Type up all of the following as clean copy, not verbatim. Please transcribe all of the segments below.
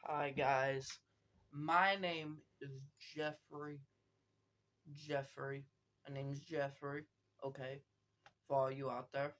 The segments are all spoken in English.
Hi guys, my name is Jeffrey. Jeffrey, my name's Jeffrey. Okay, for all you out there,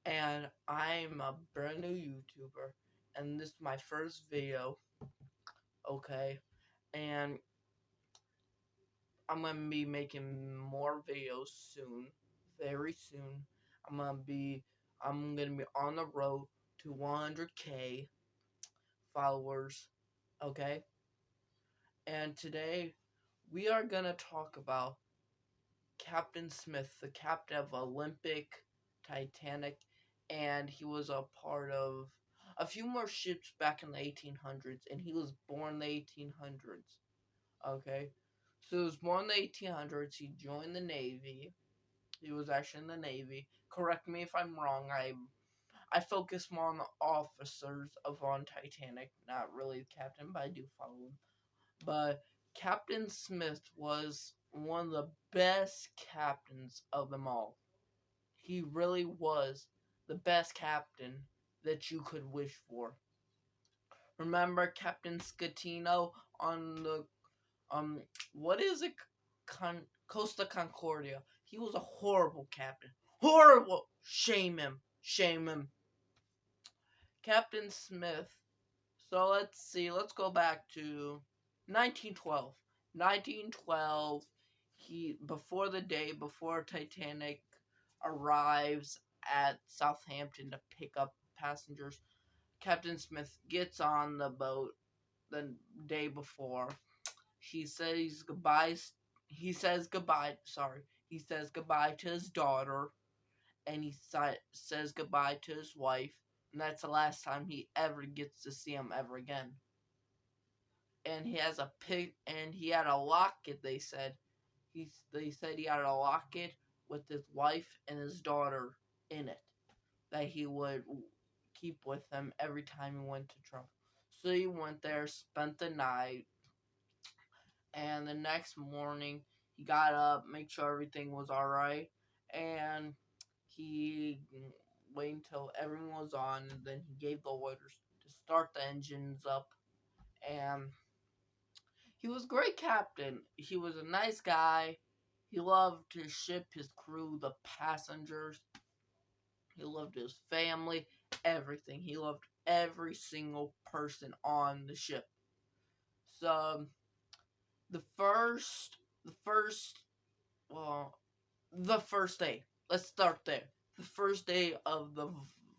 and I'm a brand new YouTuber, and this is my first video. Okay, and I'm gonna be making more videos soon, very soon. I'm gonna be on the road to 100K followers. Okay, and today we are gonna talk about Captain Smith, the captain of Olympic, Titanic, and he was a part of a few more ships back in the 1800s, and he was born in the 1800s. Okay, so he was born in the 1800s. He joined the Navy. He was actually in the Navy. Correct me if I'm wrong. I focus more on the officers of on Titanic, not really the captain, but I do follow him. But Captain Smith was one of the best captains of them all. He really was the best captain that you could wish for. Remember Captain Scatino on the what is it, Costa Concordia? He was a horrible captain. Horrible. Shame him. Shame him. Captain Smith. So let's see. Let's go back to 1912. 1912. He before Titanic arrives at Southampton to pick up passengers. Captain Smith gets on the boat the day before. He says goodbye. He says goodbye. Sorry. He says goodbye to his daughter, and he says goodbye to his wife, and that's the last time he ever gets to see him ever again. And he has a pig, and he had a locket. They said he had a locket with his wife and his daughter in it that he would keep with him every time he went to travel. So he went there, spent the night, and the next morning he got up, make sure everything was all right, and he waited until everyone was on, and then he gave the orders to start the engines up. And he was a great captain. He was a nice guy. He loved his ship, his crew, the passengers. He loved his family, everything. He loved every single person on the ship. So the first, the first, well, the first day. Let's start there. The first day of the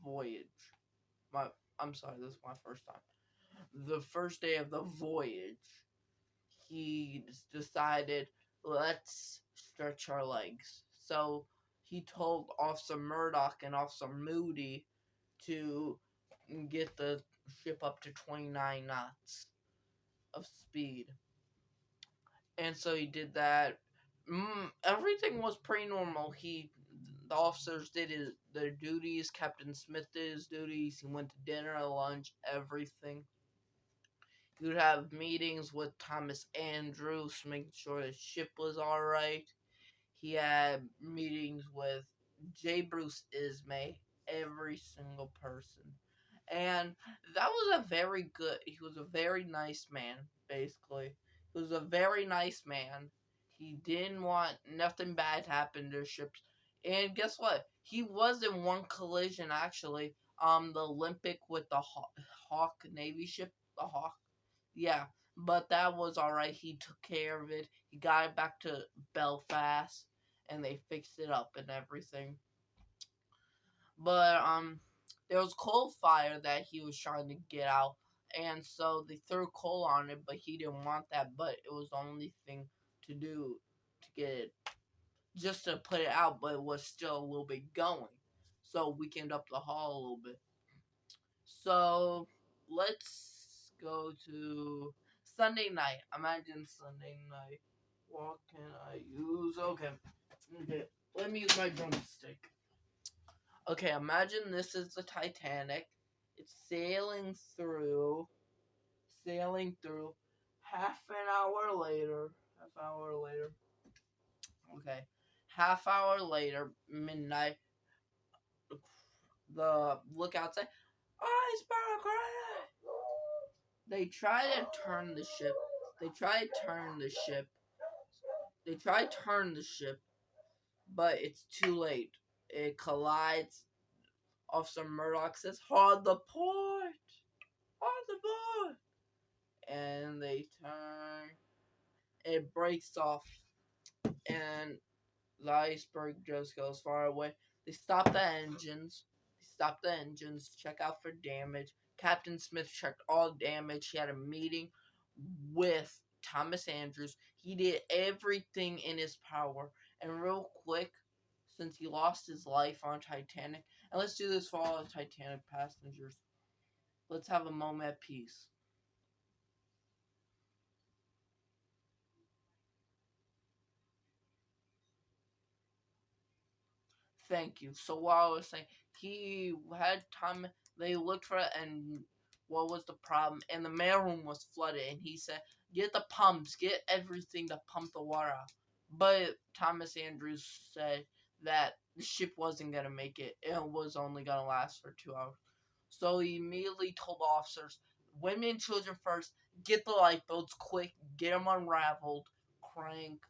voyage. I'm sorry, this is my first time. The first day of the voyage, he decided, let's stretch our legs. So he told Officer Murdoch and Officer Moody to get the ship up to 29 knots of speed. And so he did that. Everything was pretty normal. The officers did their duties. Captain Smith did his duties. He went to dinner, lunch, everything. He would have meetings with Thomas Andrews, making sure the ship was all right. He had meetings with J. Bruce Ismay, every single person. And that was he was a very nice man, basically. He was a very nice man. He didn't want nothing bad to happen to ships. And guess what? He was in one collision, actually. The Olympic with the Hawk Navy ship, the Hawk. Yeah, but that was alright. He took care of it. He got it back to Belfast, and they fixed it up and everything. But there was coal fire that he was trying to get out, and so they threw coal on it, but he didn't want that. But it was the only thing to do to get it, just to put it out. But it was still a little bit going, so we came up the hall a little bit. So let's go to Sunday night. Imagine Sunday night. What can I use? Okay. Let me use my drumstick. Okay, imagine this is the Titanic. It's sailing through. Half an hour later. Okay. Half hour later, midnight. The lookout say, "Iceberg ready!" They try to turn the ship. They try to turn the ship. They try to turn the ship, but it's too late. It collides. Officer Murdoch says, "Hold the port! Hold the port!" And they turn. It breaks off, and the iceberg just goes far away. They stop the engines. Check out for damage. Captain Smith checked all damage. He had a meeting with Thomas Andrews. He did everything in his power. And real quick, since he lost his life on Titanic, and let's do this for all the Titanic passengers. Let's have a moment of peace. Thank you. So what I was saying, he had time. They looked for it, and what was the problem? And the mailroom was flooded, and he said, "Get the pumps, get everything to pump the water out." But Thomas Andrews said that the ship wasn't gonna make it. It was only gonna last for 2 hours. So he immediately told the officers, "Women and children first. Get the lifeboats quick. Get them unraveled. Crank."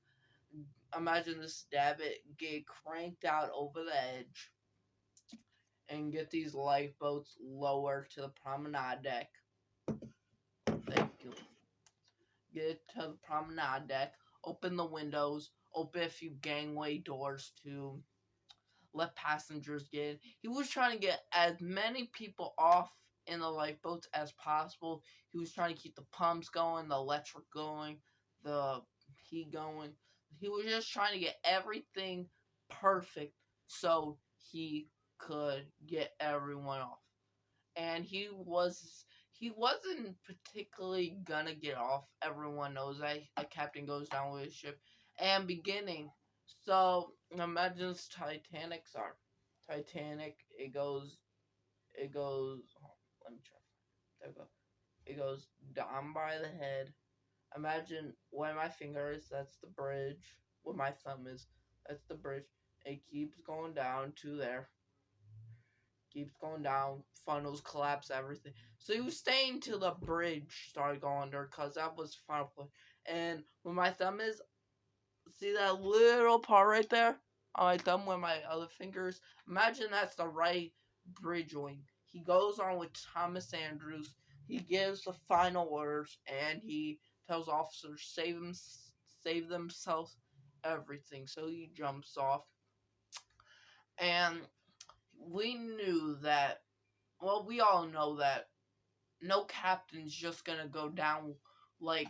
Imagine this stab it, get cranked out over the edge, and get these lifeboats lower to the promenade deck. Thank you. Get to the promenade deck, open the windows, open a few gangway doors to let passengers get in. He was trying to get as many people off in the lifeboats as possible. He was trying to keep the pumps going, the electric going, the heat going. He was just trying to get everything perfect so he could get everyone off. And he wasn't particularly gonna get off. Everyone knows that a captain goes down with his ship. And beginning, so imagine this Titanic. Sorry, Titanic. It goes. Oh, let me try. There we go. It goes down by the head. Imagine where my finger is. That's the bridge. Where my thumb is. That's the bridge. It keeps going down to there. Keeps going down, funnels collapse, everything. So he was staying till the bridge started going under, cause that was the final point. And where my thumb is, see that little part right there on my thumb where my other fingers? Imagine that's the right bridge wing. He goes on with Thomas Andrews. He gives the final orders, and he tells officers save themselves, everything. So he jumps off, and we knew that. Well, we all know that no captain's just gonna go down like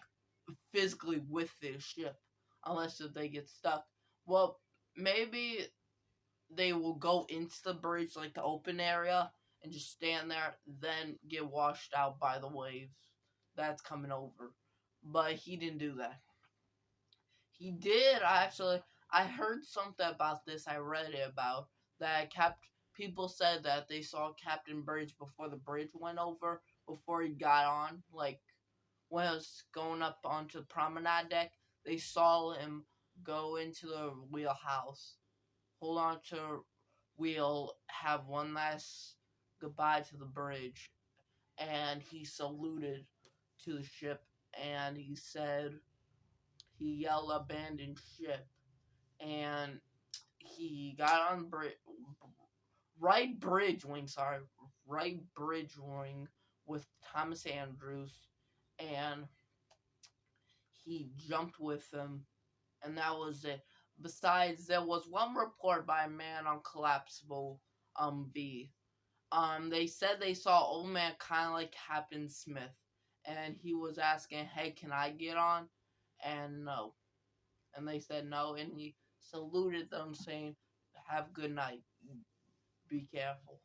physically with this ship unless if they get stuck. Well, maybe they will go into the bridge, like the open area, and just stand there, then get washed out by the waves that's coming over. But he didn't do that. He did actually. I heard something about this. I read it about that. People said that they saw Captain Bridge before the bridge went over. Before he got on, like when I was going up onto the promenade deck, they saw him go into the wheelhouse, hold on to wheel, have one last goodbye to the bridge, and he saluted to the ship, and he said, he yelled abandon ship, and he got on right bridge wing with Thomas Andrews, and he jumped with him, and that was it. Besides, there was one report by a man on Collapsible B. They said they saw old man kind of like Captain Smith, and he was asking, "Hey, can I get on?" And no, and they said no, and he saluted them, saying, "Have a good night. Be careful."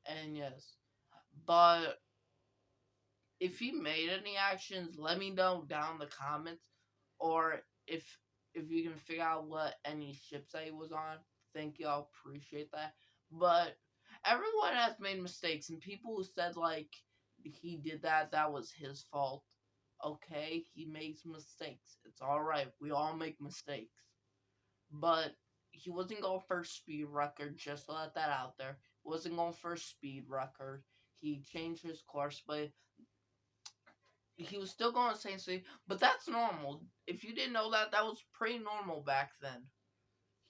And yes, but if he made any actions, let me know down in the comments, or if you can figure out what any ships that he was on. Thank you, I'll appreciate that. But everyone has made mistakes, and people who said like he did that, that was his fault. Okay, he makes mistakes. It's all right. We all make mistakes. But he wasn't going for a speed record. Just to let that out there. He wasn't going for a speed record. He changed his course, but he was still going to Saint City, but that's normal. If you didn't know that, that was pretty normal back then.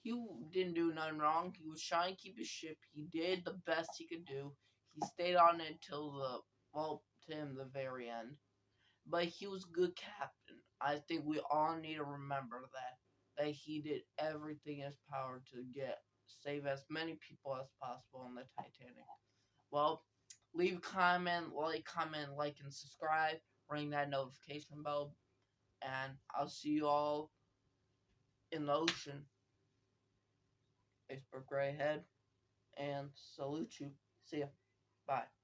He didn't do nothing wrong. He was trying to keep his ship. He did the best he could do. He stayed on it until to him, the very end. But he was a good captain. I think we all need to remember that he did everything in his power to save as many people as possible on the Titanic. Well, leave a comment, and subscribe. Ring that notification bell, and I'll see you all in the ocean. Facebook right ahead, and salute you. See ya. Bye.